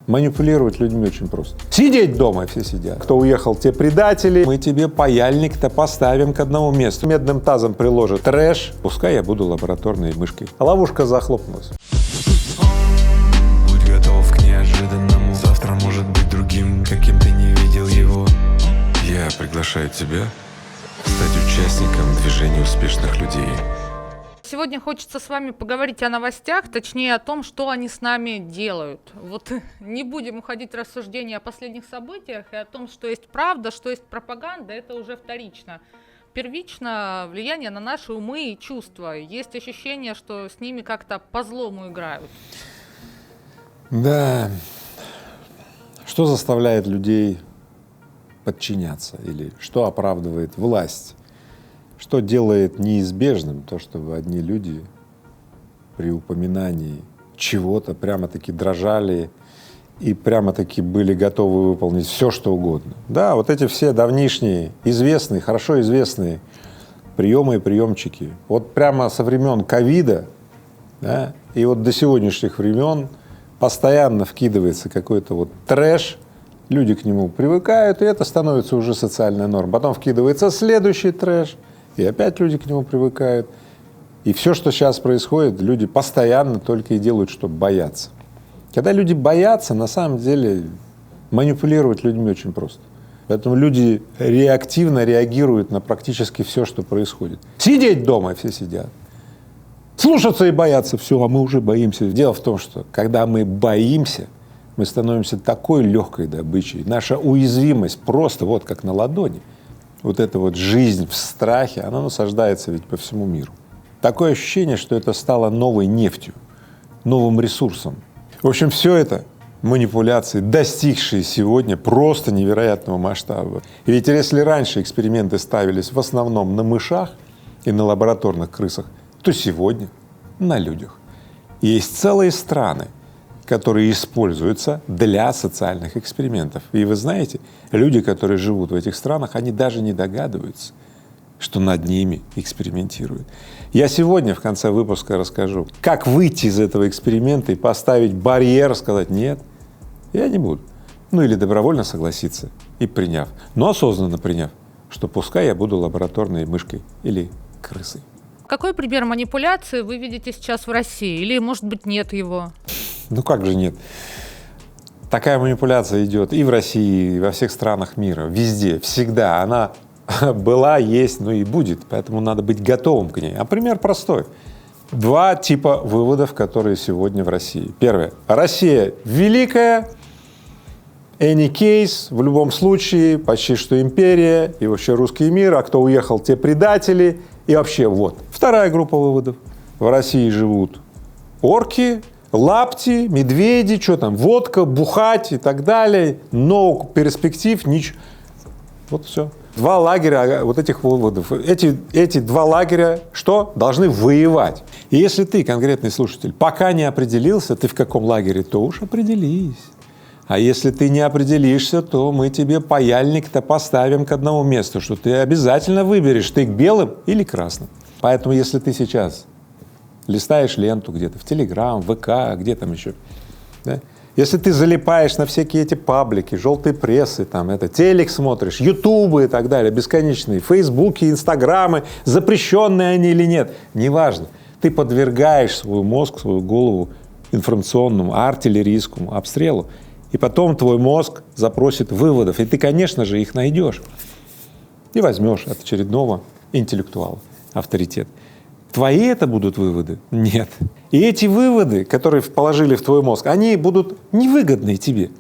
Манипулировать людьми очень просто. Сидеть дома все сидят. Кто уехал, те предатели. Мы тебе паяльник-то поставим к одному месту. Медным тазом приложит трэш. Пускай я буду лабораторной мышкой. А ловушка захлопнулась. Будь готов к неожиданному. Завтра может быть другим, каким ты не видел его. Я приглашаю тебя стать участником движения успешных людей. Сегодня хочется с вами поговорить о новостях, точнее о том, что они с нами делают. Вот не будем уходить в рассуждения о последних событиях и о том, что есть правда, что есть пропаганда, это уже вторично. Первично влияние на наши умы и чувства. Есть ощущение, что с ними как-то по злому играют. Да. Что заставляет людей подчиняться или что оправдывает власть? Что делает неизбежным то, чтобы одни люди при упоминании чего-то прямо-таки дрожали и прямо-таки были готовы выполнить все, что угодно. Да, вот эти все давнишние, известные, хорошо известные приемы и приемчики. Вот прямо со времен ковида, да, и вот до сегодняшних времен постоянно вкидывается какой-то вот трэш, люди к нему привыкают, и это становится уже социальной нормой. Потом вкидывается следующий трэш, и опять люди к нему привыкают. И все, что сейчас происходит, люди постоянно только и делают, чтобы бояться. Когда люди боятся, на самом деле манипулировать людьми очень просто. Поэтому люди реактивно реагируют на практически все, что происходит. Сидеть дома все сидят. Слушаться и бояться, все, а мы уже боимся. Дело в том, что когда мы боимся, мы становимся такой легкой добычей. Наша уязвимость просто вот как на ладони. Вот эта вот жизнь в страхе, она насаждается ведь по всему миру. Такое ощущение, что это стало новой нефтью, новым ресурсом. В общем, все это манипуляции, достигшие сегодня просто невероятного масштаба. И ведь если раньше эксперименты ставились в основном на мышах и на лабораторных крысах, то сегодня на людях. И есть целые страны, которые используются для социальных экспериментов. И вы знаете, люди, которые живут в этих странах, они даже не догадываются, что над ними экспериментируют. Я сегодня в конце выпуска расскажу, как выйти из этого эксперимента и поставить барьер, сказать «нет, я не буду». Ну или добровольно согласиться и приняв, но осознанно приняв, что пускай я буду лабораторной мышкой или крысой. Какой пример манипуляции вы видите сейчас в России? Или, может быть, нет его? Ну как же нет? Такая манипуляция идет и в России, и во всех странах мира, везде, всегда. Она была, есть, ну и будет, поэтому надо быть готовым к ней. А пример простой. Два типа выводов, которые сегодня в России. Первое. Россия великая, any case, в любом случае, почти что империя, и вообще русский мир, а кто уехал, те предатели, и вообще вот. Вторая группа выводов. В России живут орки, лапти, медведи, что там, водка, бухать и так далее, но перспектив ничего. Вот все. Два лагеря вот этих выводов. Эти два лагеря что? Должны воевать. И если ты, конкретный слушатель, пока не определился, ты в каком лагере, то уж определись. А если ты не определишься, то мы тебе паяльник-то поставим к одному месту, что ты обязательно выберешь, ты к белым или красным. Поэтому если ты сейчас листаешь ленту где-то в Телеграм, ВК, где там еще, да? Если ты залипаешь на всякие эти паблики, желтые прессы, там, телек смотришь, ютубы и так далее, бесконечные, фейсбуки, инстаграмы, запрещенные они или нет, неважно. Ты подвергаешь свой мозг, свою голову информационному, артиллерийскому обстрелу, и потом твой мозг запросит выводов, и ты, конечно же, их найдешь и возьмешь от очередного интеллектуала авторитет. Твои это будут выводы? Нет. И эти выводы, которые положили в твой мозг, они будут невыгодны тебе.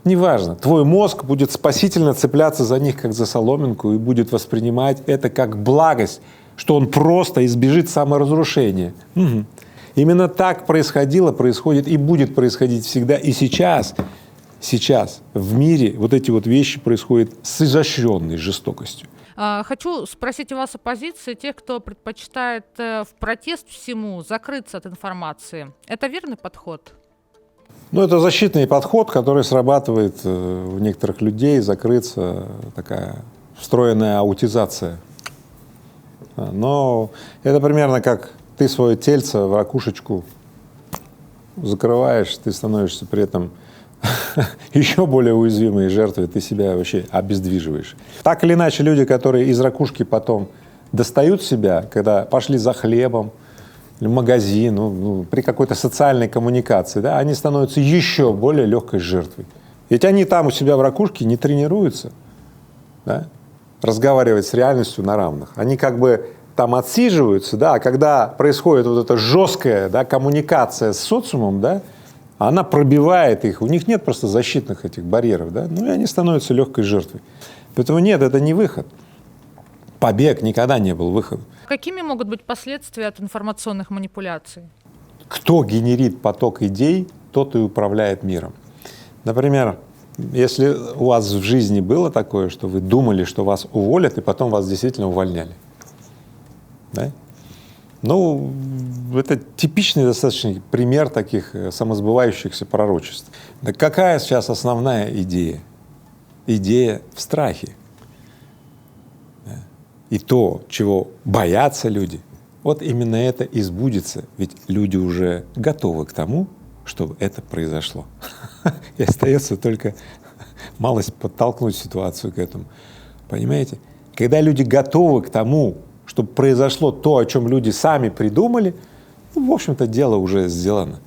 Неважно. Твой мозг будет спасительно цепляться за них, как за соломинку, и будет воспринимать это как благость, что он просто избежит саморазрушения. Угу. Именно так происходило, происходит и будет происходить всегда. И сейчас в мире вот эти вот вещи происходят с изощренной жестокостью. Хочу спросить у вас о позиции тех, кто предпочитает в протест всему закрыться от информации. Это верный подход? Ну, это защитный подход, который срабатывает у некоторых людей, закрыться, такая встроенная аутизация. Но это примерно как ты свое тельце в ракушечку закрываешь, ты становишься при этом еще более уязвимые жертвы, ты себя вообще обездвиживаешь. Так или иначе, люди, которые из ракушки потом достают себя, когда пошли за хлебом, в магазин, при какой-то социальной коммуникации, да, они становятся еще более легкой жертвой. Ведь они там у себя в ракушке не тренируются, да, разговаривать с реальностью на равных. Они как бы там отсиживаются, да, а когда происходит вот эта жесткая, да, коммуникация с социумом, да, она пробивает их, у них нет просто защитных этих барьеров, да, и они становятся легкой жертвой. Поэтому нет, это не выход. Побег никогда не был выходом. Какими могут быть последствия от информационных манипуляций? Кто генерит поток идей, тот и управляет миром. Например, если у вас в жизни было такое, что вы думали, что вас уволят, и потом вас действительно увольняли, да? Это типичный достаточно пример таких самосбывающихся пророчеств. Да какая сейчас основная идея? Идея в страхе. Да? И то, чего боятся люди, вот именно это и сбудется, ведь люди уже готовы к тому, чтобы это произошло. И остается только малость подтолкнуть ситуацию к этому. Понимаете? Когда люди готовы к тому, чтобы произошло то, о чем люди сами придумали, в общем-то, дело уже сделано.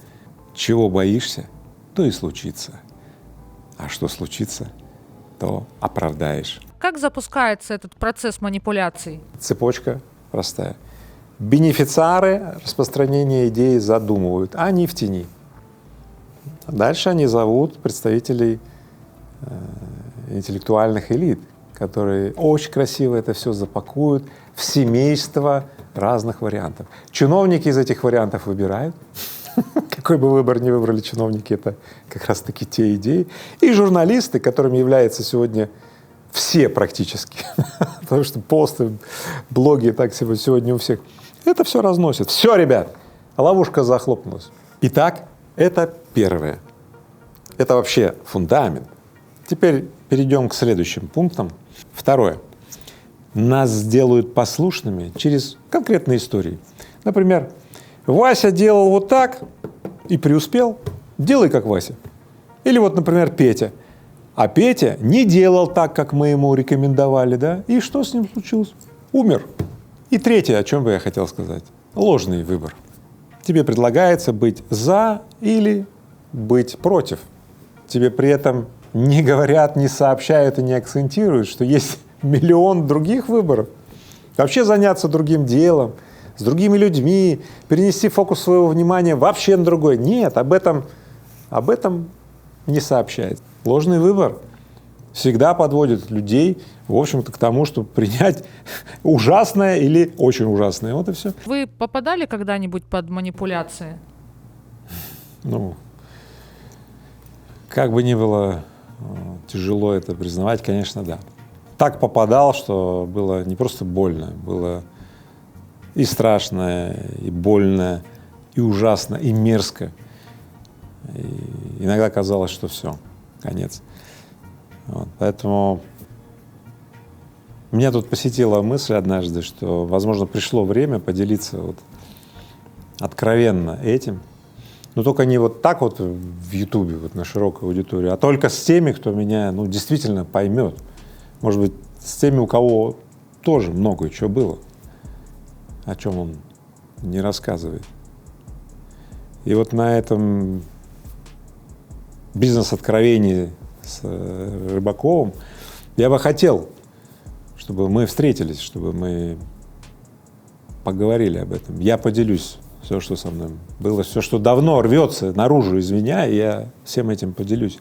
Чего боишься, то и случится. А что случится, то оправдаешь. Как запускается этот процесс манипуляций? Цепочка простая. Бенефициары распространения идеи задумывают, а они в тени. Дальше они зовут представителей интеллектуальных элит, которые очень красиво это все запакуют в семейство разных вариантов. Чиновники из этих вариантов выбирают. Какой бы выбор ни выбрали чиновники, это как раз-таки те идеи. И журналисты, которыми являются сегодня все практически, потому что посты, блоги так сегодня у всех, это все разносит. Все, ребят, ловушка захлопнулась. Итак, это первое. Это вообще фундамент. Теперь перейдем к следующим пунктам. Второе. Нас сделают послушными через конкретные истории. Например, Вася делал вот так и преуспел, делай как Вася. Или вот, например, Петя. А Петя не делал так, как мы ему рекомендовали, да? И что с ним случилось? Умер. И третье, о чем бы я хотел сказать. Ложный выбор. Тебе предлагается быть за или быть против. Тебе при этом не говорят, не сообщают и не акцентируют, что есть миллион других выборов. Вообще заняться другим делом, с другими людьми, перенести фокус своего внимания вообще на другое. Нет, об этом не сообщает. Ложный выбор всегда подводит людей, в общем-то, к тому, чтобы принять ужасное или очень ужасное. Вот и все. Вы попадали когда-нибудь под манипуляции? Как бы ни было тяжело это признавать, конечно, да. Так попадал, что было не просто больно, было и страшно, и больно, и ужасно, и мерзко. И иногда казалось, что все, конец. Поэтому меня тут посетила мысль однажды, что, возможно, пришло время поделиться откровенно этим, но только не вот так вот в Ютубе, на широкую аудиторию, а только с теми, кто меня действительно поймет. Может быть, с теми, у кого тоже много чего было, о чем он не рассказывает. И вот на этом бизнес-откровении с Рыбаковым я бы хотел, чтобы мы встретились, чтобы мы поговорили об этом. Я поделюсь все, что со мной было, все, что давно рвется наружу из меня, я всем этим поделюсь.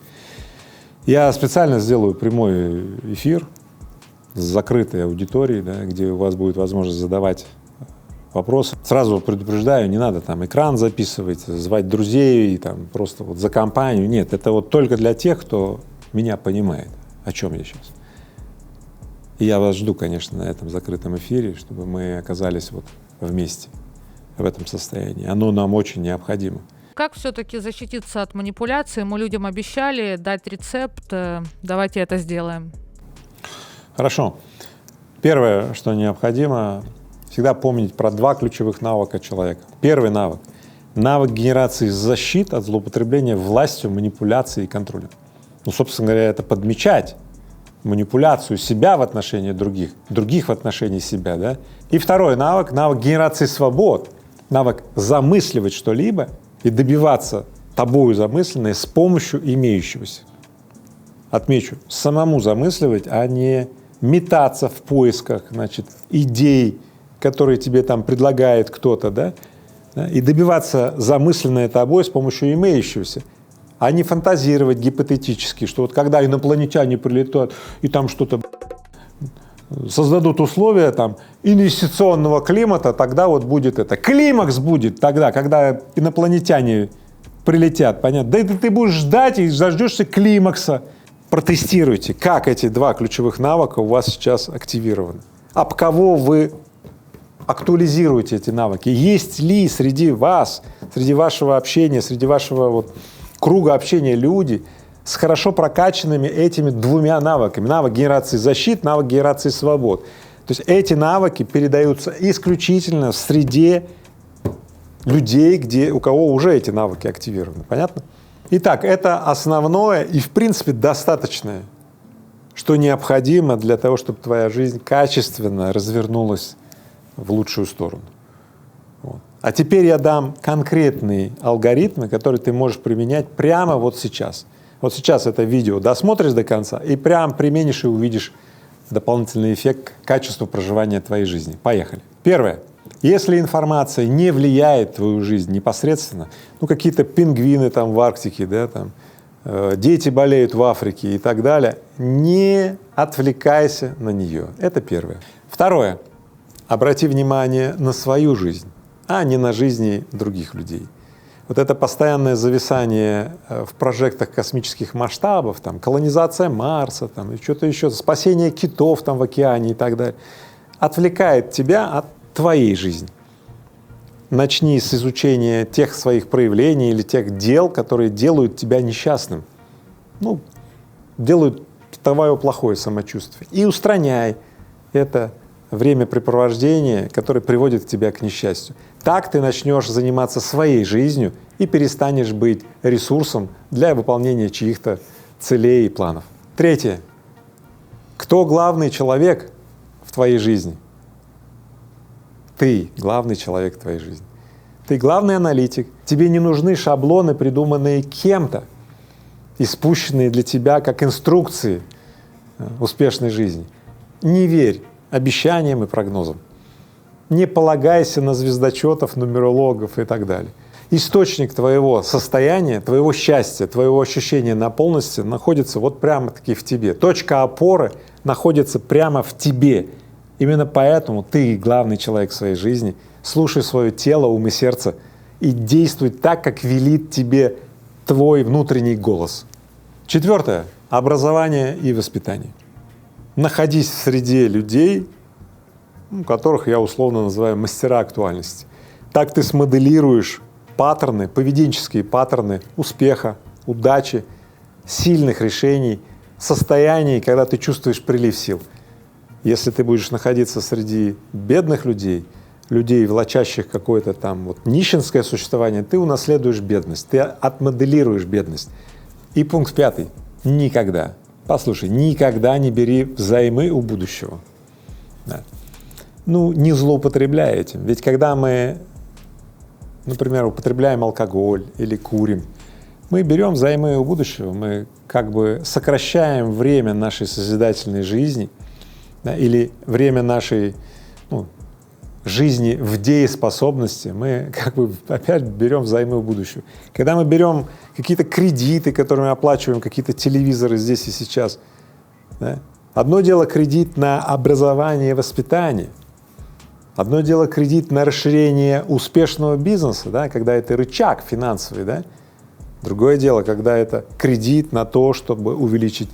Я специально сделаю прямой эфир с закрытой аудиторией, да, где у вас будет возможность задавать вопросы. Сразу предупреждаю, не надо там экран записывать, звать друзей, там просто за компанию. Нет, это только для тех, кто меня понимает, о чем я сейчас. И я вас жду, конечно, на этом закрытом эфире, чтобы мы оказались вместе в этом состоянии. Оно нам очень необходимо. Как все-таки защититься от манипуляций? Мы людям обещали дать рецепт. Давайте это сделаем. Хорошо. Первое, что необходимо, всегда помнить про 2 ключевых навыка человека. Первый навык навык генерации защит от злоупотребления властью, манипуляцией и контролем. Ну, собственно говоря, это подмечать манипуляцию себя в отношении других, других в отношении себя, да. И второй навык — навык генерации свобод, навык замысливать что-либо и добиваться тобою замысленное с помощью имеющегося. Отмечу, самому замысливать, а не метаться в поисках, значит, идей, которые тебе там предлагает кто-то, да, и добиваться замысленное тобой с помощью имеющегося, а не фантазировать гипотетически, что вот когда инопланетяне прилетают и там что-то создадут условия там инвестиционного климата, тогда вот будет это. Климакс будет тогда, когда инопланетяне прилетят, понятно? Да ты будешь ждать и дождешься климакса. Протестируйте, как эти два ключевых навыка у вас сейчас активированы. Об кого вы актуализируете эти навыки? Есть ли среди вас, среди вашего общения, среди вашего вот круга общения люди с хорошо прокачанными этими двумя навыками? Навык генерации защит, навык генерации свобод. То есть эти навыки передаются исключительно в среде людей, у кого уже эти навыки активированы. Понятно? Итак, это основное и, в принципе, достаточное, что необходимо для того, чтобы твоя жизнь качественно развернулась в лучшую сторону. Вот. А теперь я дам конкретные алгоритмы, которые ты можешь применять прямо вот сейчас. Вот сейчас это видео досмотришь до конца и прям применишь и увидишь дополнительный эффект качества проживания твоей жизни. Поехали. Первое. Если информация не влияет в твою жизнь непосредственно, ну какие-то пингвины там в Арктике, да, там, дети болеют в Африке и так далее, не отвлекайся на нее. Это первое. Второе. Обрати внимание на свою жизнь, а не на жизни других людей. Вот это постоянное зависание в прожектах космических масштабов, там, колонизация Марса, там, и что-то еще, спасение китов там в океане и так далее, отвлекает тебя от твоей жизни. Начни с изучения тех своих проявлений или тех дел, которые делают тебя несчастным, ну, делают твое плохое самочувствие. И устраняй это времяпрепровождение, которое приводит тебя к несчастью. Так ты начнешь заниматься своей жизнью и перестанешь быть ресурсом для выполнения чьих-то целей и планов. Третье. Кто главный человек в твоей жизни? Ты главный человек в твоей жизни. Ты главный аналитик. Тебе не нужны шаблоны, придуманные кем-то и спущенные для тебя как инструкции успешной жизни. Не верь обещаниям и прогнозам. Не полагайся на звездочетов, нумерологов и так далее. Источник твоего состояния, твоего счастья, твоего ощущения наполненности находится вот прямо-таки в тебе. Точка опоры находится прямо в тебе. Именно поэтому ты главный человек в своей жизни. Слушай свое тело, ум и сердце и действуй так, как велит тебе твой внутренний голос. Четвертое. Образование и воспитание. Находись в среде людей, которых я условно называю мастера актуальности. Так ты смоделируешь паттерны, поведенческие паттерны успеха, удачи, сильных решений, состояний, когда ты чувствуешь прилив сил. Если ты будешь находиться среди бедных людей, людей, влачащих какое-то там вот нищенское существование, ты унаследуешь бедность, ты отмоделируешь бедность. И пункт 5. Никогда, послушай, никогда не бери взаймы у будущего. Да. Ну, не злоупотребляй этим. Ведь когда мы, например, употребляем алкоголь или курим, мы берем взаймы у будущего, мы как бы сокращаем время нашей созидательной жизни, да, или время нашей жизни в дееспособности, мы как бы опять берем взаймы у будущего. Когда мы берем какие-то кредиты, которыми оплачиваем какие-то телевизоры здесь и сейчас, да, одно дело кредит на образование и воспитание, одно дело кредит на расширение успешного бизнеса, да, когда это рычаг финансовый, да, другое дело, когда это кредит на то, чтобы увеличить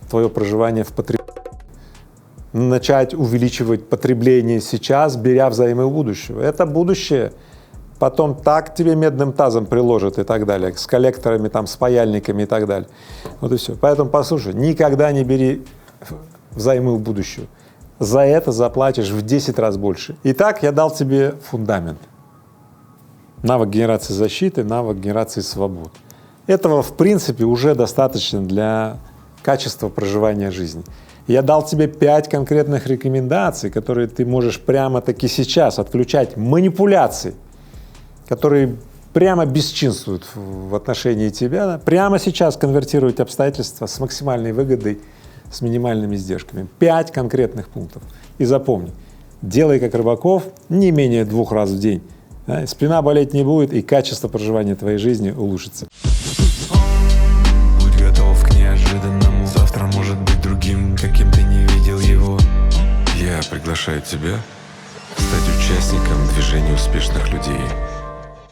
твое проживание в потреблении. Начать увеличивать потребление сейчас, беря взаймы у будущего. Это будущее потом так тебе медным тазом приложит и так далее, с коллекторами, там, с паяльниками и так далее. Вот и все. Поэтому послушай, никогда не бери взаймы у будущего. За это заплатишь в 10 раз больше. Итак, я дал тебе фундамент. навык генерации защиты, навык генерации свобод. Этого, в принципе, уже достаточно для качества проживания жизни. Я дал тебе 5 конкретных рекомендаций, которые ты можешь прямо-таки сейчас отключать, манипуляции, которые прямо бесчинствуют в отношении тебя, да? Прямо сейчас конвертировать обстоятельства с максимальной выгодой, с минимальными издержками. 5 конкретных пунктов. И запомни, делай как Рыбаков не менее 2 раз в день. Да? Спина болеть не будет, и качество проживания твоей жизни улучшится. Будь готов к неожиданному. Завтра может быть другим, каким ты не видел его. Я приглашаю тебя стать участником движения успешных людей.